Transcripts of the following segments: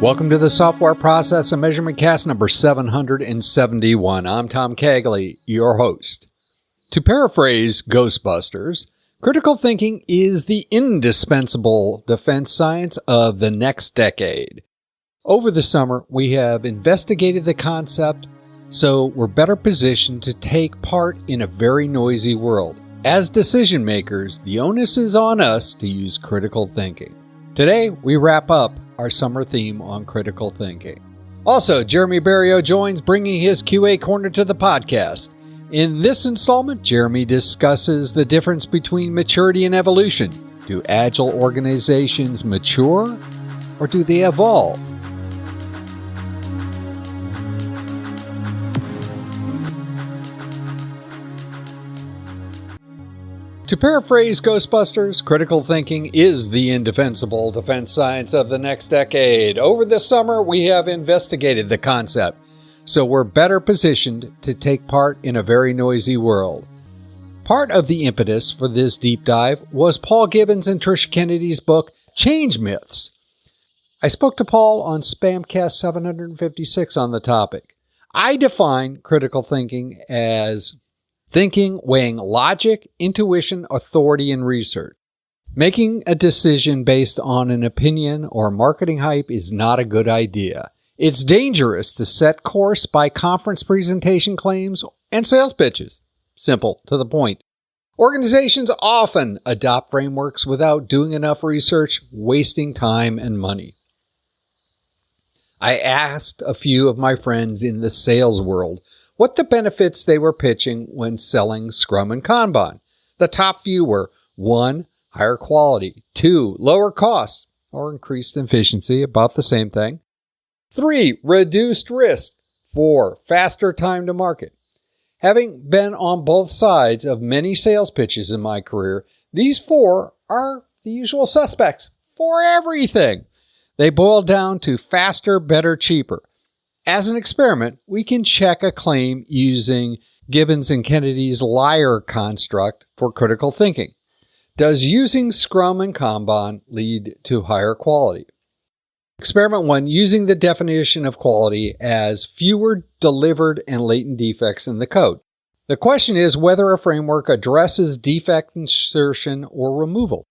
Welcome to the Software Process and Measurement Cast number 771. I'm Tom Cagley, your host. To paraphrase Ghostbusters, critical thinking is the indispensable defense science of the next decade. Over the summer, we have investigated the concept, so we're better positioned to take part in a very noisy world. As decision makers, the onus is on us to use critical thinking. Today, we wrap up our summer theme on critical thinking. Also, Jeremy Berriault joins, bringing his QA Corner to the podcast. In this installment, Jeremy discusses the difference between maturity and evolution. Do agile organizations mature, or do they evolve? To paraphrase Ghostbusters, critical thinking is the indefensible defense science of the next decade. Over the summer, we have investigated the concept, so we're better positioned to take part in a very noisy world. Part of the impetus for this deep dive was Paul Gibbons and Tricia Kennedy's book, Change Myths. I spoke to Paul on SPaMCAST 756 on the topic. I define critical thinking as thinking, weighing logic, intuition, authority, and research. Making a decision based on an opinion or marketing hype is not a good idea. It's dangerous to set course by conference presentation claims and sales pitches. Simple, to the point. Organizations often adopt frameworks without doing enough research, wasting time and money. I asked a few of my friends in the sales world what the benefits they were pitching when selling Scrum and Kanban. The top few were 1. Higher quality, 2. Lower costs, or increased efficiency, about the same thing, 3. Reduced risk, 4. Faster time to market. Having been on both sides of many sales pitches in my career, these 4 are the usual suspects for everything. They boil down to faster, better, cheaper. As an experiment, we can check a claim using Gibbons and Kennedy's liar construct for critical thinking. Does using Scrum and Kanban lead to higher quality? Experiment 1, using the definition of quality as fewer delivered and latent defects in the code. The question is whether a framework addresses defect insertion or removal.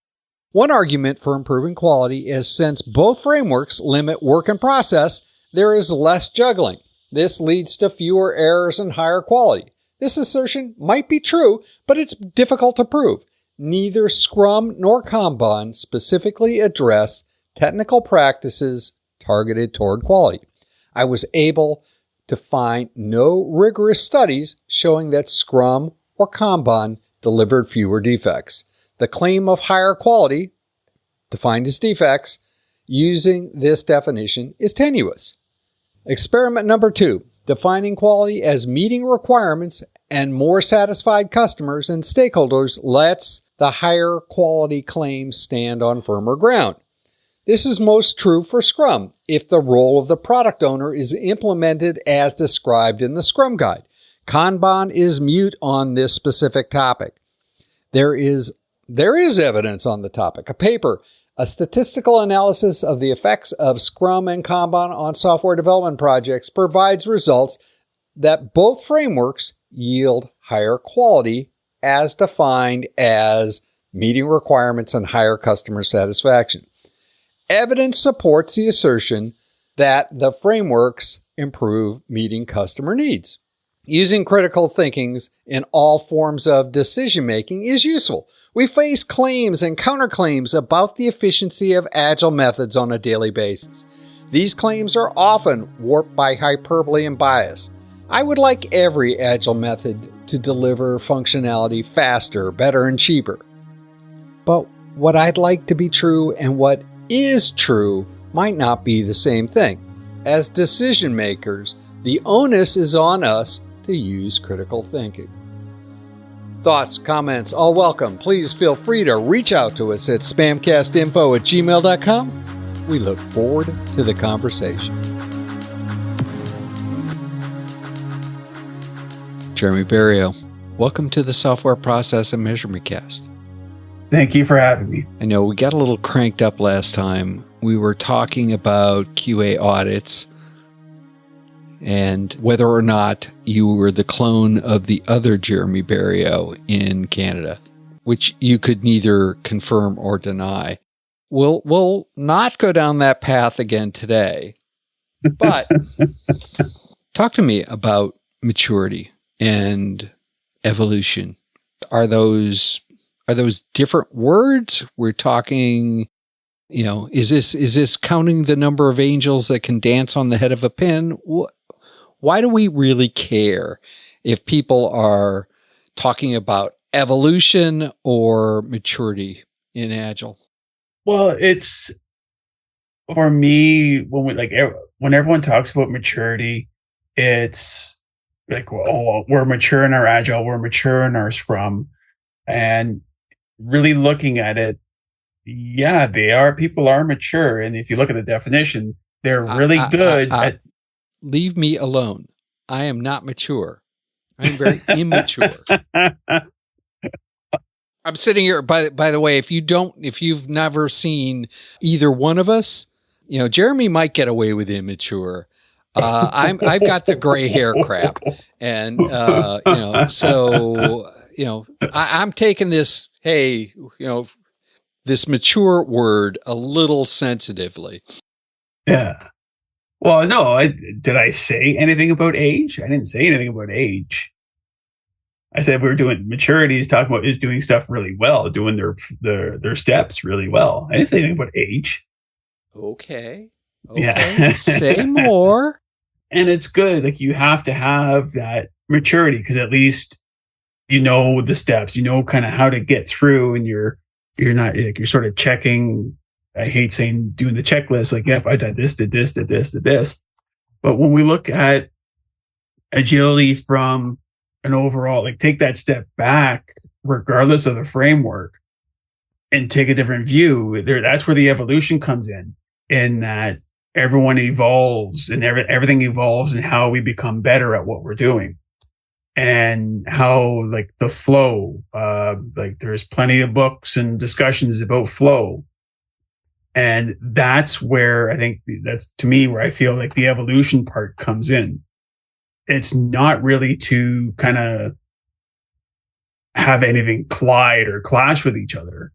One argument for improving quality is since both frameworks limit work in process, there is less juggling. This leads to fewer errors and higher quality. This assertion might be true, but it's difficult to prove. Neither Scrum nor Kanban specifically address technical practices targeted toward quality. I was able to find no rigorous studies showing that Scrum or Kanban delivered fewer defects. The claim of higher quality, defined as defects, using this definition is tenuous. Experiment number 2, defining quality as meeting requirements and more satisfied customers and stakeholders lets the higher quality claim stand on firmer ground. This is most true for Scrum if the role of the product owner is implemented as described in the Scrum Guide. Kanban is mute on this specific topic. There is evidence on the topic. A paper, a statistical analysis of the effects of Scrum and Kanban on software development projects, provides results that both frameworks yield higher quality as defined as meeting requirements and higher customer satisfaction. Evidence supports the assertion that the frameworks improve meeting customer needs. Using critical thinkings in all forms of decision-making is useful. We face claims and counterclaims about the efficiency of agile methods on a daily basis. These claims are often warped by hyperbole and bias. I would like every agile method to deliver functionality faster, better, and cheaper. But what I'd like to be true and what is true might not be the same thing. As decision makers, the onus is on us to use critical thinking. Thoughts, comments, all welcome. Please feel free to reach out to us at spamcastinfo@gmail.com. We look forward to the conversation. Jeremy Berriault, welcome to the Software Process and Measurement Cast. Thank you for having me. I know we got a little cranked up last time we were talking about QA audits and whether or not you were the clone of the other Jeremy Berriault in Canada, which you could neither confirm or deny. We'll not go down that path again today, but talk to me about maturity and evolution. Are those different words? We're talking, is this counting the number of angels that can dance on the head of a pin? Why do we really care if people are talking about evolution or maturity in Agile? Well, it's, for me, when everyone talks about maturity, it's like, oh, we're mature in our Agile, we're mature in our Scrum, and really looking at it, yeah, people are mature, and if you look at the definition, they're really good at. Leave me alone. I am not mature. I am very immature. I'm sitting here, by the way, if you've never seen either one of us, Jeremy might get away with immature. I've got the gray hair crap. And, I'm taking this, this mature word a little sensitively. Yeah. Well, no, did I say anything about age? I didn't say anything about age. I said we were doing maturity is doing stuff really well, doing their steps really well. I didn't say anything about age. Okay. Yeah. Say more. And it's good. Like, you have to have that maturity because at least you know the steps, kind of how to get through, and you're not like, you're sort of checking. I hate saying doing the checklist. Like, yeah, if I did this, did this, did this, did this. But when we look at agility from an overall, like, take that step back, regardless of the framework, and take a different view, that's where the evolution comes in that everyone evolves and everything evolves and how we become better at what we're doing. And how, like, the flow, there's plenty of books and discussions about flow. And that's where that's, to me, where I feel like the evolution part comes in. It's not really to kind of have anything collide or clash with each other.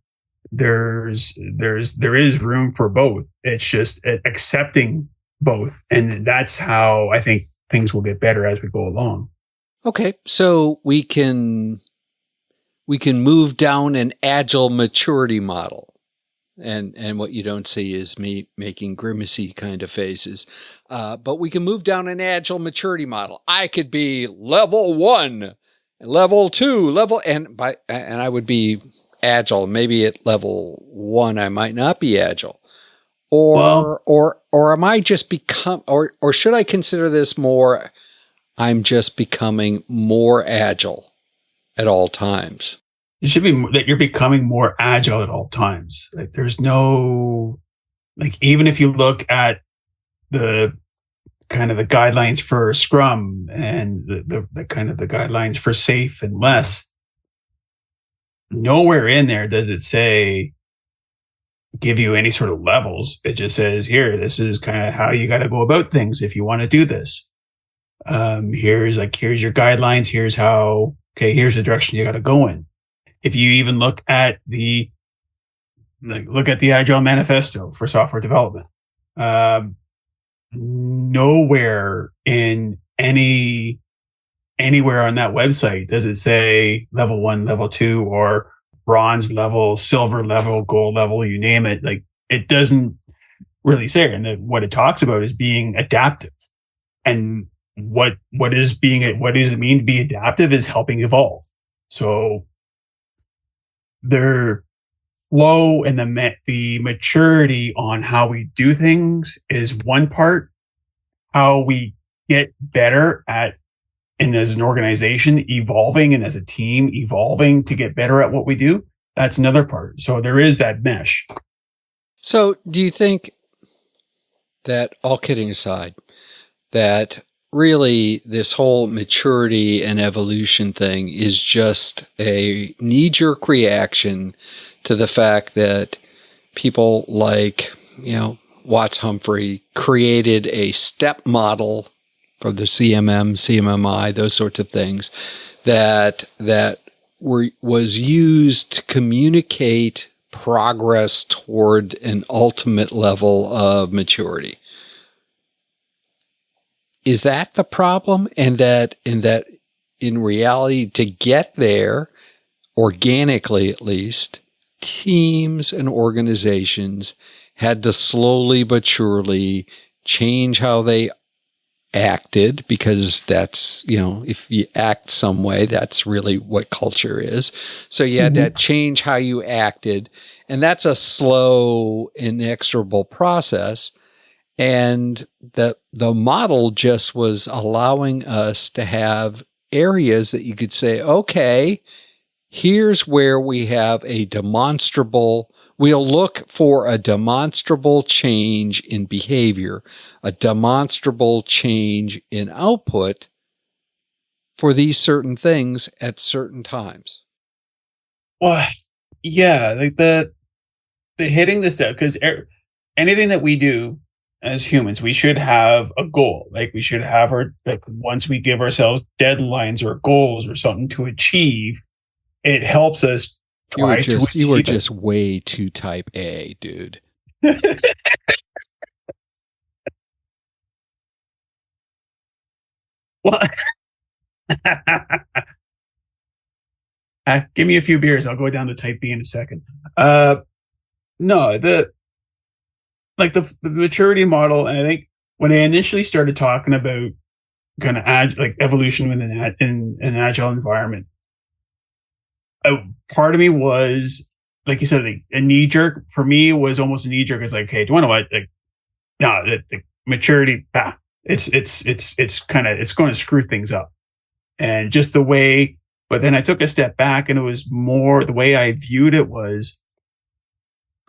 There is room for both. It's just accepting both. And that's how I think things will get better as we go along. Okay. So we can move down an agile maturity model. And what you don't see is me making grimacy kind of faces. But we can move down an agile maturity model. I could be level 1, level 2, and I would be agile. Maybe at level 1, I might not be agile. Or am I just or should I consider this more, I'm just becoming more agile at all times? It should be that you're becoming more agile at all times. Like, there's no, like, even if you look at the kind of the guidelines for Scrum and the kind of the guidelines for safe and less, nowhere in there does it say, give you any sort of levels. It just says, here, this is kind of how you got to go about things if you want to do this. Here's your guidelines. Here's the direction you got to go in. If you even look at the Agile Manifesto for software development, nowhere in anywhere on that website does it say level 1, level 2, or bronze level, silver level, gold level, you name it. Like, it doesn't really say it. And what it talks about is being adaptive. And what does it mean to be adaptive is helping evolve. So their flow and the maturity on how we do things is one part. How we get better and as an organization evolving, and as a team evolving to get better at what we do, that's another part. So there is that mesh. So do you think that, all kidding aside, that really this whole maturity and evolution thing is just a knee-jerk reaction to the fact that people like Watts Humphrey created a step model for the CMM, CMMI, those sorts of things that was used to communicate progress toward an ultimate level of maturity. Is that the problem? And that in reality, to get there, organically at least, teams and organizations had to slowly but surely change how they acted, because that's, if you act some way, that's really what culture is. So you had to change how you acted. And that's a slow, inexorable process. And the model just was allowing us to have areas that you could say, okay, here's where we have we'll look for a demonstrable change in behavior, a demonstrable change in output for these certain things at certain times. Well, yeah, like the hitting this step, because anything that we do as humans, we should have a goal. Like we should have once we give ourselves deadlines or goals or something to achieve, it helps us try to achieve You were just way too type A, dude. Well, give me a few beers. I'll go down to type B in a second. No, the maturity model, and I think when I initially started talking about kind of evolution in an agile environment, part of me was, like you said, a knee jerk. For me, it was almost a knee jerk. It's like, hey, do you want to what? No, the maturity, it's going to screw things up, and just the way. But then I took a step back, and it was more the way I viewed it was,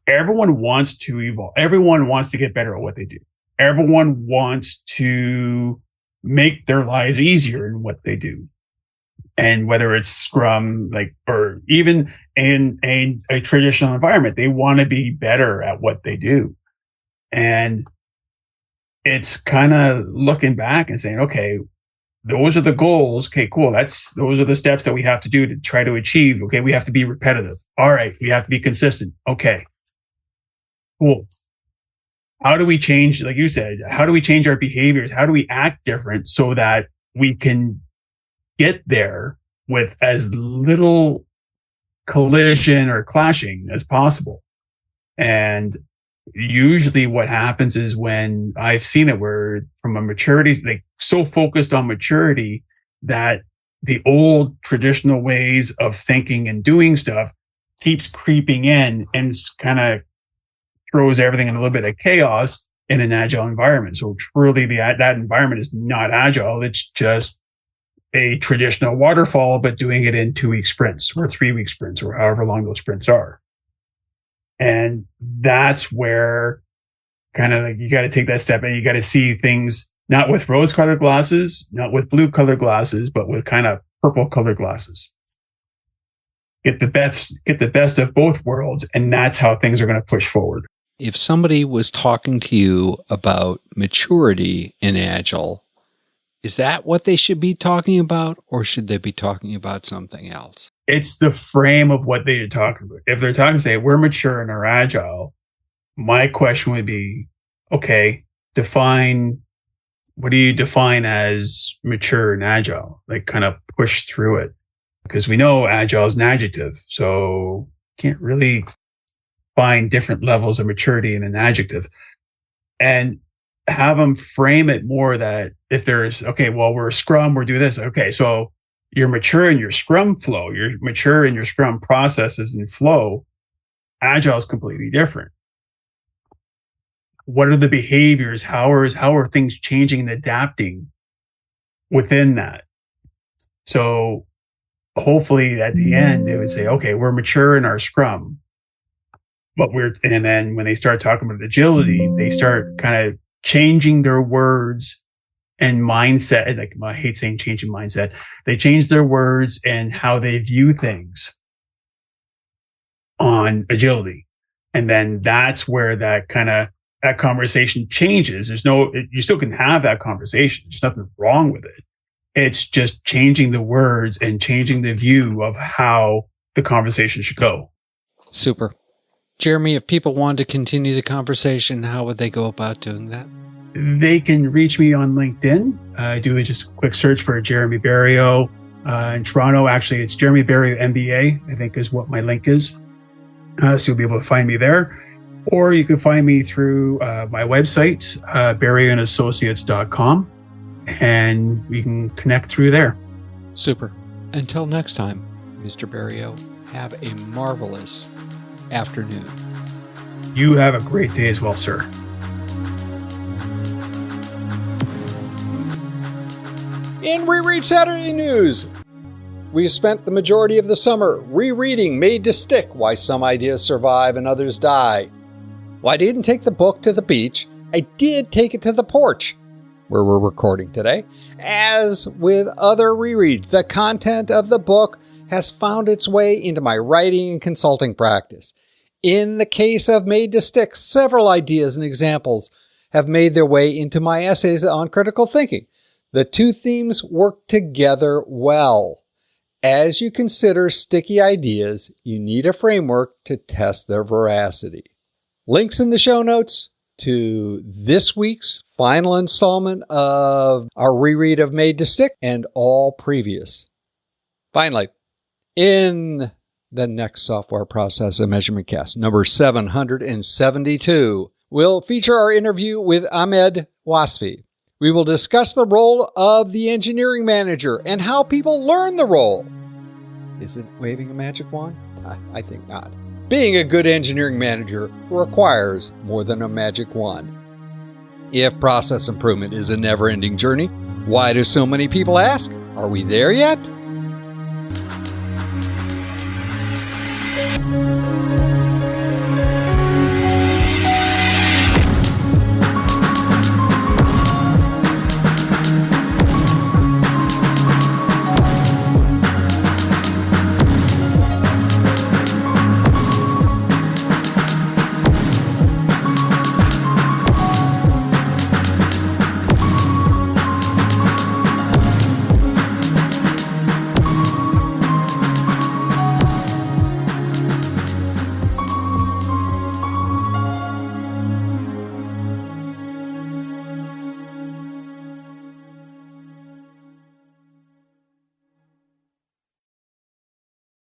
everyone wants to evolve. Everyone wants to get better at what they do. Everyone wants to make their lives easier in what they do. And whether it's Scrum, or even in a traditional environment, they want to be better at what they do. And it's kind of looking back and saying, okay, those are the goals. Okay, cool. Those are the steps that we have to do to try to achieve. Okay, we have to be repetitive. All right, we have to be consistent. Okay, cool. How do we change, like you said, how do we change our behaviors? How do we act different so that we can get there with as little collision or clashing as possible? And usually what happens is, when I've seen it, where from a maturity, so focused on maturity that the old traditional ways of thinking and doing stuff keeps creeping in and kind of throws everything in a little bit of chaos in an agile environment. So truly that environment is not agile. It's just a traditional waterfall, but doing it in 2-week sprints or 3-week sprints or however long those sprints are. And that's where kind of you got to take that step, and you got to see things not with rose colored glasses, not with blue colored glasses, but with kind of purple colored glasses. Get the best of both worlds. And that's how things are going to push forward. If somebody was talking to you about maturity in Agile, is that what they should be talking about, or should they be talking about something else? It's the frame of what they're talking about. If they're talking, say, we're mature and are agile, my question would be, okay, what do you define as mature and agile? Kind of push through it. Because we know agile is an adjective, so can't really find different levels of maturity in an adjective. And have them frame it more that if there's, okay, well, we're a Scrum, we're doing this. Okay, so you're mature in your Scrum flow, you're mature in your Scrum processes and flow. Agile is completely different. What are the behaviors? How are things changing and adapting within that? So hopefully at the end, they would say, okay, we're mature in our Scrum, and then when they start talking about agility, they start kind of changing their words and mindset. I hate saying changing mindset. They change their words and how they view things on agility. And then that's where that conversation changes. You still can have that conversation. There's nothing wrong with it. It's just changing the words and changing the view of how the conversation should go. Super. Jeremy, if people wanted to continue the conversation, how would they go about doing that? They can reach me on LinkedIn. Do just a quick search for Jeremy Berriault. In Toronto, actually, it's Jeremy Berriault MBA, I think is what my link is. So you'll be able to find me there. Or you can find me through my website, berriaultassociates.com, and we can connect through there. Super. Until next time, Mr. Berriault, have a marvelous afternoon. You have a great day as well, sir. In Reread Saturday News, we spent the majority of the summer rereading Made to Stick, Why Some Ideas Survive and Others Die. Well, I didn't take the book to the beach. I did take it to the porch, where we're recording today. As with other rereads, the content of the book has found its way into my writing and consulting practice. In the case of Made to Stick, several ideas and examples have made their way into my essays on critical thinking. The two themes work together well. As you consider sticky ideas, you need a framework to test their veracity. Links in the show notes to this week's final installment of our reread of Made to Stick and all previous. Finally, in the next software process and measurement cast, number 772, we'll feature our interview with Ahmed Wasfi. We will discuss the role of the engineering manager and how people learn the role. Is it waving a magic wand? I think not. Being a good engineering manager requires more than a magic wand. If process improvement is a never-ending journey, why do so many people ask, are we there yet?